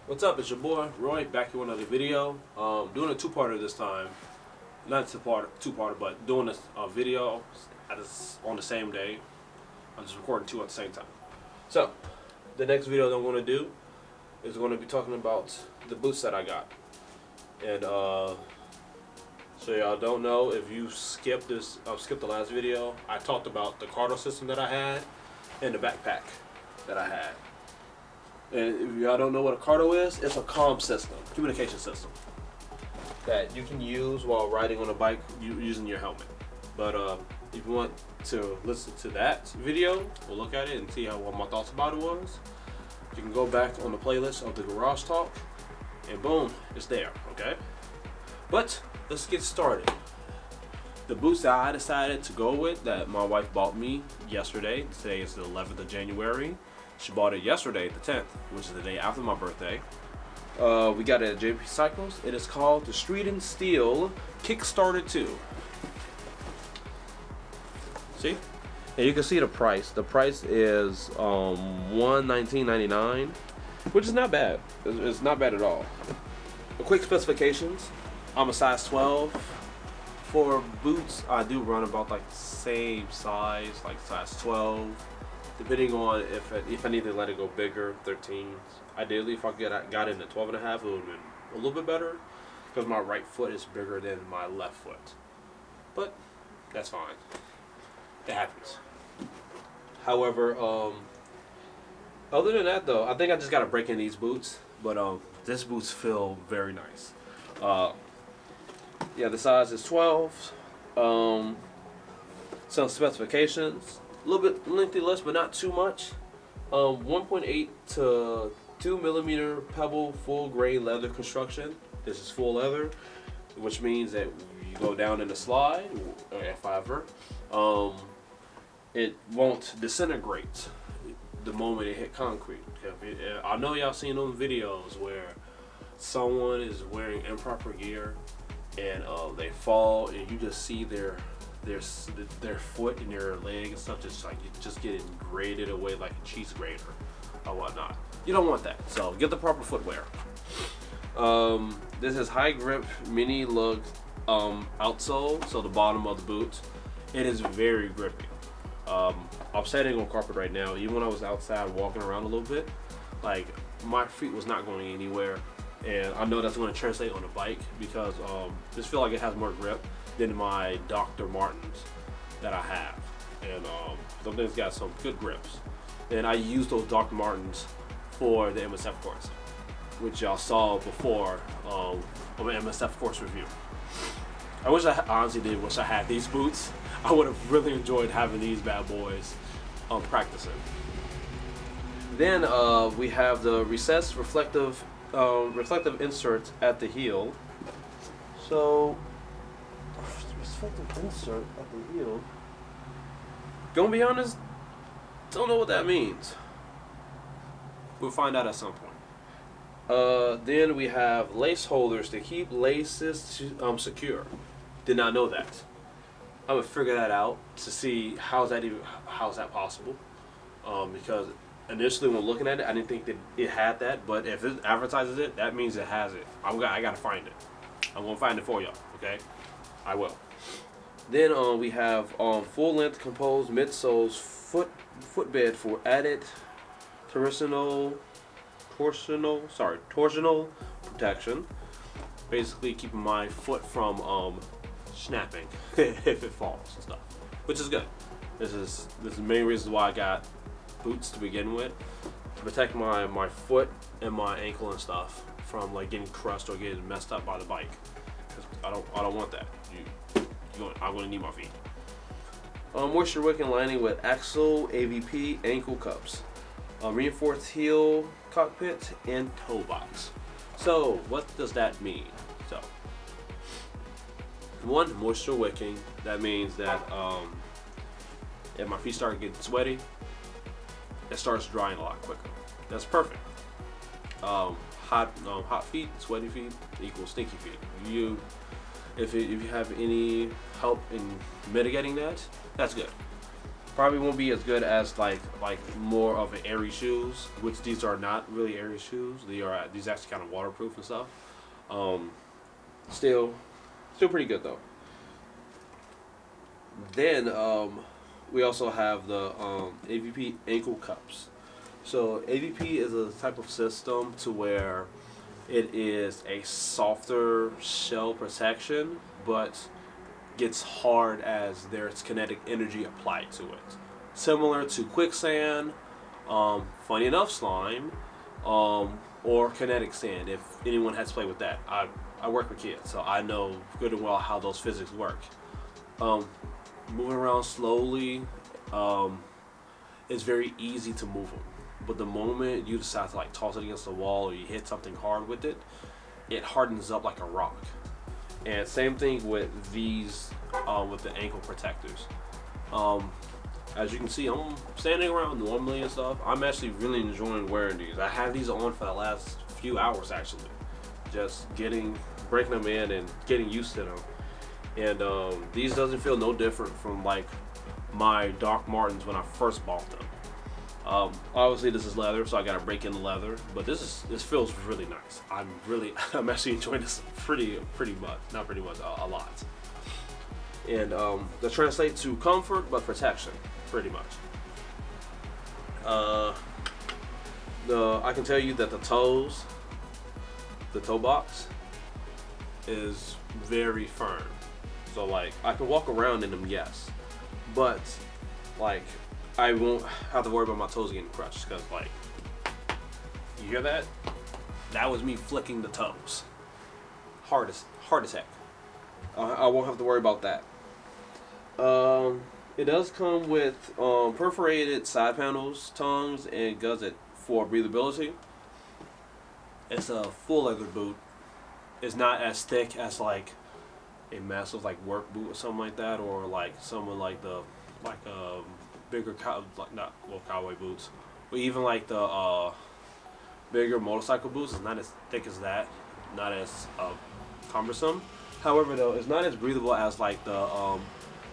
What's up? It's your boy Roy back here with another video. Doing a two-parter this time. Not two-parter, but doing a video on the same day. I'm just recording two at the same time. So, the next video that I'm going to do is going to be talking about the boots that I got. And so y'all don't know, if you skipped the last video, I talked about the cardo system that I had and the backpack that I had. And if y'all don't know what a cardo is, it's a comm system, communication system that you can use while riding on a bike using your helmet. But if you want to listen to that video or look at it and see what my thoughts about it was, you can go back on the playlist of the Garage Talk, and boom, it's there, okay? But let's get started. The boots that I decided to go with that my wife bought me yesterday, today is the 11th of January. She bought it yesterday, the 10th, which is the day after my birthday. We got it at JP Cycles. It is called the Street and Steel Kickstarter 2. See? And you can see the price. The price is $119.99, which is not bad. It's not bad at all. The quick specifications. I'm a size 12. For boots, I do run about like the same size, like size 12. Depending on if I need to let it go bigger, 13s. Ideally, if I got into 12 and a half, it would have been a little bit better because my right foot is bigger than my left foot. But that's fine. It happens. However, other than that though, I think I just got to break in these boots. But this boots feel very nice. Yeah, the size is 12. Some specifications. A little bit lengthy list, but not too much. 1.8 to 2 millimeter pebble full grain leather construction. This is full leather, which means that you go down in the slide, or if ever, it won't disintegrate the moment it hit concrete. I know y'all seen those videos where someone is wearing improper gear and they fall and you just see their foot and their leg and stuff just getting grated away like a cheese grater or whatnot. You don't want that, so get the proper footwear. This is high grip mini lug outsole, so the bottom of the boot. It is very grippy. I'm standing on carpet right now. Even when I was outside walking around a little bit, like my feet was not going anywhere, and I know that's going to translate on the bike because just feel like it has more grip than my Dr. Martens that I have, and those things got some good grips. And I used those Dr. Martens for the MSF course, which y'all saw before on the MSF course review. I honestly wish I had these boots. I would have really enjoyed having these bad boys practicing. Then we have the recessed reflective inserts at the heel. So reflective insert at the heel. Gonna be honest, don't know what that means. We'll find out at some point. Then we have lace holders to keep laces secure. Did not know that. I would figure that out to see how's that possible. Because initially when looking at it, I didn't think that it had that. But if it advertises it, that means it has it. I gotta find it. I'm gonna find it for y'all. Okay, I will. Then we have full-length composed midsoles footbed for added torsional protection. Basically keeping my foot from snapping if it falls and stuff, which is good. This is the main reason why I got boots to begin with, to protect my foot and my ankle and stuff from like getting crushed or getting messed up by the bike. Cause I don't want that. I'm going to need my feet. Moisture wicking lining with Axle AVP ankle cups. Reinforced heel cockpit and toe box. So what does that mean? So one, moisture wicking. That means that if my feet start getting sweaty, it starts drying a lot quicker. That's perfect. Hot feet, sweaty feet equals stinky feet. If you have any help in mitigating that, that's good. Probably won't be as good as like more of an airy shoes, which these are not really airy shoes. These actually kind of waterproof and stuff. Um, still pretty good though. Then we also have the AVP ankle cups. So AVP is a type of system to where it is a softer shell protection, but gets hard as there's kinetic energy applied to it. Similar to quicksand, funny enough, slime, or kinetic sand. If anyone has played with that, I work with kids, so I know good and well how those physics work. Moving around slowly, it's very easy to move them. But the moment you decide to like toss it against the wall or you hit something hard with it, it hardens up like a rock. And same thing with these, with the ankle protectors. As you can see, I'm standing around normally and stuff. I'm actually really enjoying wearing these. I have these on for the last few hours actually. Just breaking them in and getting used to them. And these doesn't feel no different from like my Doc Martens when I first bought them. Obviously this is leather, so I gotta break in the leather, but this feels really nice. I'm actually enjoying this pretty much, not pretty much, a lot. And that translates to comfort but protection, pretty much. I can tell you that the toe box is very firm. So like I can walk around in them, yes, but like I won't have to worry about my toes getting crushed because, like, you hear that? That was me flicking the toes. Hard as heck. I won't have to worry about that. It does come with perforated side panels, tongues, and gusset for breathability. It's a full leather boot. It's not as thick as like a massive like work boot or something like that, or like someone like bigger cowboy boots, but even like the bigger motorcycle boots is not as thick as that, not as cumbersome. However, though, it's not as breathable as like the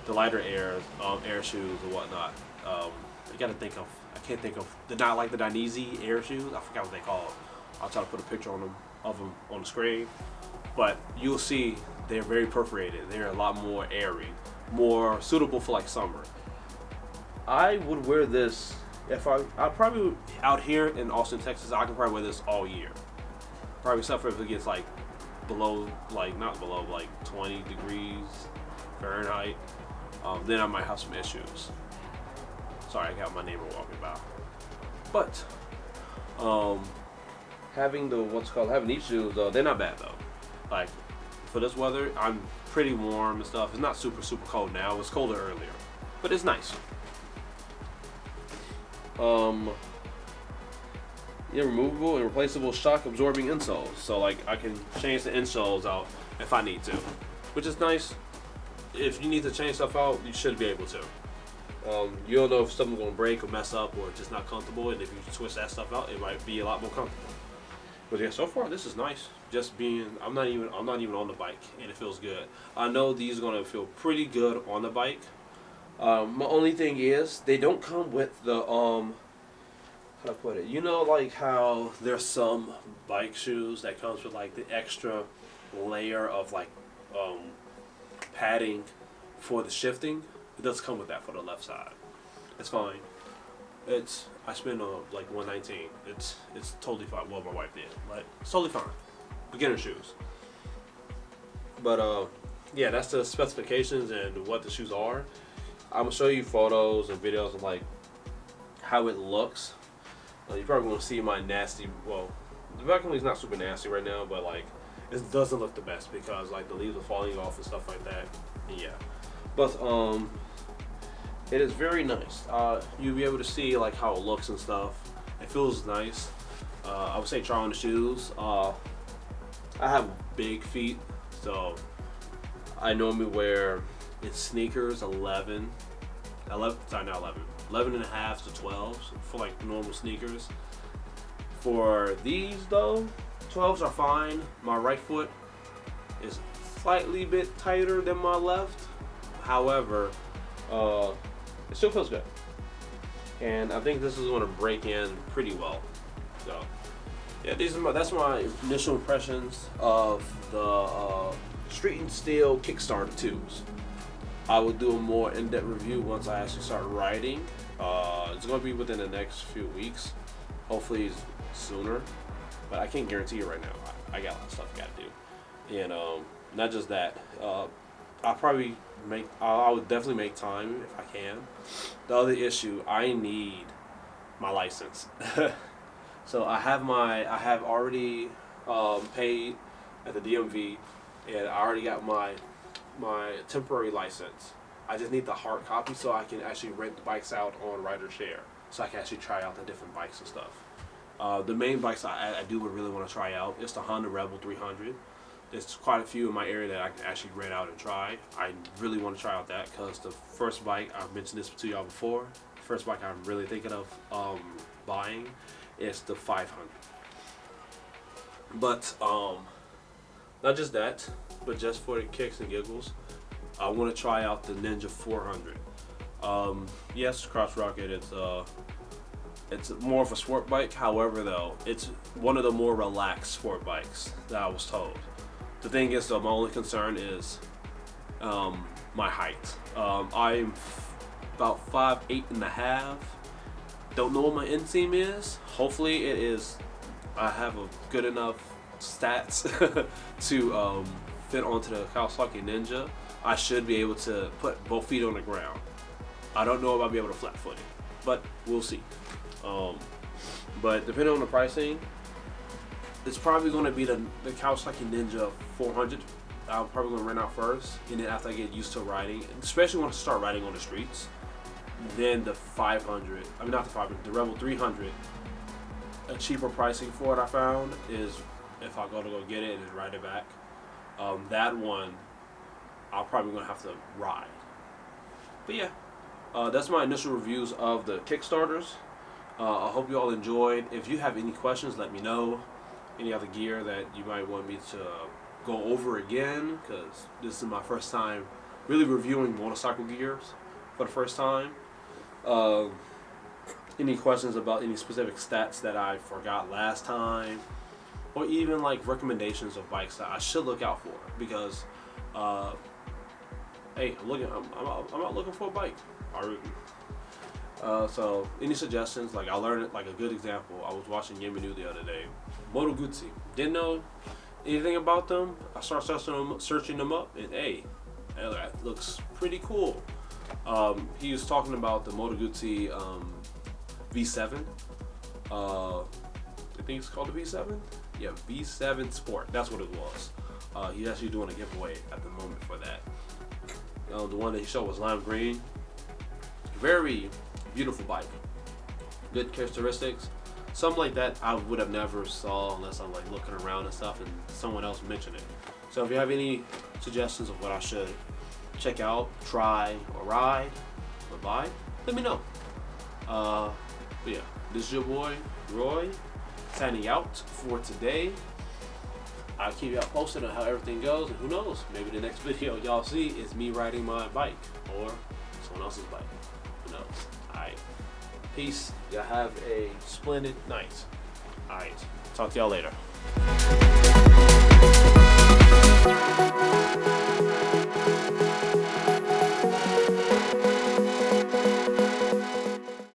lighter air shoes or whatnot. I can't think of not like the Dainese air shoes. I forgot what they call it. I'll try to put a picture of them on the screen, but you'll see they're very perforated. They're a lot more airy, more suitable for like summer. I would wear this if I probably out here in Austin, Texas. I can probably wear this all year. Probably except for if it gets like not below like 20 degrees Fahrenheit. Then I might have some issues. Sorry, I got my neighbor walking by. But having these shoes, they're not bad though. Like for this weather, I'm pretty warm and stuff. It's not super cold now. It was colder earlier, but it's nice. Removable and replaceable shock absorbing insoles. So like I can change the insoles out if I need to, which is nice. If you need to change stuff out, you should be able to. You don't know if something's gonna break or mess up or just not comfortable, and if you switch that stuff out, it might be a lot more comfortable. But yeah, so far this is nice. I'm not even on the bike, and it feels good. I know these are gonna feel pretty good on the bike. My only thing is they don't come with the how to put it. You know, like how there's some bike shoes that comes with like the extra layer of like padding for the shifting. It does come with that for the left side. It's fine. I spent like $119. It's totally fine. Well, my wife did, but it's totally fine. Beginner shoes. But yeah, that's the specifications and what the shoes are. I'm gonna show you photos and videos of like how it looks. You're probably gonna see my nasty. Well, the vacuum is not super nasty right now, but like it doesn't look the best because like the leaves are falling off and stuff like that. And yeah, but it is very nice. You'll be able to see like how it looks and stuff. It feels nice. I would say try on the shoes. I have big feet, so I normally wear it's sneakers 11 and a half to 12 for like normal sneakers. For these though, 12s are fine. My right foot is slightly bit tighter than my left. However, it still feels good. and I think this is going to break in pretty well. So yeah, that's my initial impressions of the Street and Steel Kickstarter 2s. I will do a more in-depth review once I actually start writing. It's going to be within the next few weeks, hopefully sooner, but I can't guarantee it right now. I got a lot of stuff I got to do, and not just that. I would definitely make time if I can. The other issue, I need my license. So I have already paid at the DMV, and I already got my temporary license. I just need the hard copy so I can actually rent the bikes out on Rider Share, so I can actually try out the different bikes and stuff. The main bikes I do really want to try out is the Honda Rebel 300. There's quite a few in my area that I can actually rent out and try. I really want to try out that because the first bike, I've mentioned this to y'all before, the first bike I'm really thinking of buying is the 500. But not just that, but just for the kicks and giggles, I want to try out the Ninja 400. Yes, Cross Rocket, it's more of a sport bike. However, though, it's one of the more relaxed sport bikes that I was told. The thing is, though, my only concern is my height. I'm about 5'8.5". Don't know what my inseam is. Hopefully, it is. I have a good enough stats to fit onto the Kawasaki Ninja. I should be able to put both feet on the ground. I don't know if I'll be able to flat foot it, but we'll see. But depending on the pricing, it's probably going to be the Kawasaki Ninja 400. I'm probably going to rent out first, and then after I get used to riding, especially when I start riding on the streets, then the 500. I mean, not the 500, the Rebel 300. A cheaper pricing for it I found is if I go get it and ride it back. That one, I'm probably going to have to ride. But yeah, that's my initial reviews of the Kickstarters. I hope you all enjoyed. If you have any questions, let me know. Any other gear that you might want me to go over again, because this is my first time really reviewing motorcycle gears for the first time. Any questions about any specific stats that I forgot last time, or even like recommendations of bikes that I should look out for, because hey, I'm out looking for a bike. So any suggestions? Like I learned it, like a good example. I was watching Yemenu the other day. Moto Guzzi. Didn't know anything about them. I started searching them up, and hey, that looks pretty cool. He was talking about the Moto Guzzi V7. I think it's called the V7. Yeah, V7 Sport. That's what it was. He's actually doing a giveaway at the moment for that. The one that he showed was lime green. Very beautiful bike. Good characteristics. Something like that I would have never saw unless I'm like looking around and stuff and someone else mentioned it. So if you have any suggestions of what I should check out, try, or ride, or buy, let me know. But yeah, this is your boy Roy signing out for today. I'll keep y'all posted on how everything goes, and who knows, maybe the next video y'all see is me riding my bike or someone else's bike. Who knows? Alright. Peace. Y'all have a splendid night. Alright. Talk to y'all later.